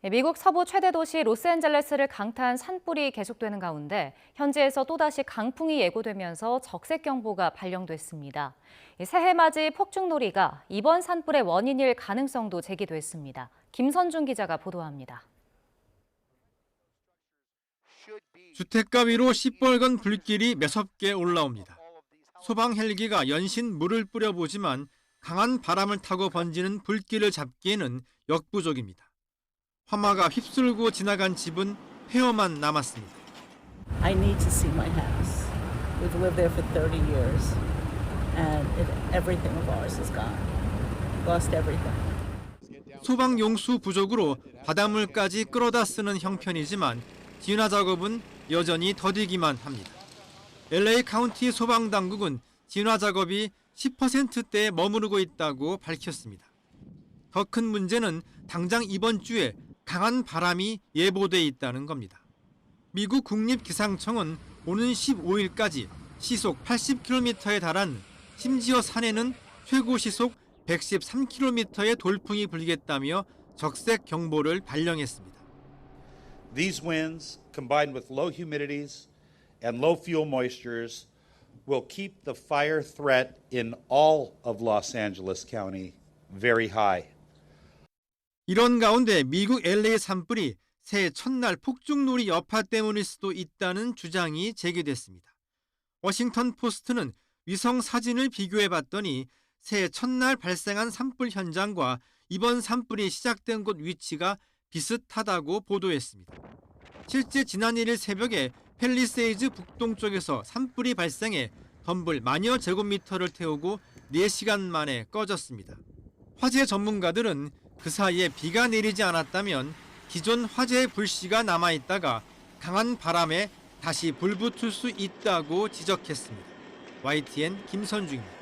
미국 서부 최대 도시 로스앤젤레스를 강타한 산불이 계속되는 가운데 현지에서 또다시 강풍이 예고되면서 적색경보가 발령됐습니다. 새해맞이 폭죽놀이가 이번 산불의 원인일 가능성도 제기됐습니다. 김선중 기자가 보도합니다. 주택가 위로 시뻘건 불길이 매섭게 올라옵니다. 소방 헬기가 연신 물을 뿌려보지만 강한 바람을 타고 번지는 불길을 잡기에는 역부족입니다. 화마가 휩쓸고 지나간 집은 폐허만 남았습니다. I need to see my house. We've lived there for 30 years and everything of ours is gone. Lost everything. 소방 용수 부족으로 바닷물까지 끌어다 쓰는 형편이지만 진화 작업은 여전히 더디기만 합니다. LA 카운티 소방당국은 진화 작업이 10%대에 머무르고 있다고 밝혔습니다. 더 큰 문제는 당장 이번 주에 강한 바람이 예보돼 있다는 겁니다. 미국 국립기상청은 오는 15일까지 시속 80km에 달한, 심지어 산에는 최고 시속 113km의 돌풍이 불겠다며 적색 경보를 발령했습니다. These winds, combined with low humidities and low fuel moistures, will keep the fire threat in all of Los Angeles County very high. 이런 가운데 미국 LA 산불이 새해 첫날 폭죽놀이 여파 때문일 수도 있다는 주장이 제기됐습니다. 워싱턴 포스트는 위성 사진을 비교해봤더니 새해 첫날 발생한 산불 현장과 이번 산불이 시작된 곳 위치가 비슷하다고 보도했습니다. 실제 지난 1일 새벽에 팰리세이즈 북동쪽에서 산불이 발생해 덤불 만여 제곱미터를 태우고 4시간 만에 꺼졌습니다. 화재 전문가들은 그 사이에 비가 내리지 않았다면 기존 화재의 불씨가 남아있다가 강한 바람에 다시 불붙을 수 있다고 지적했습니다. YTN 김선중입니다.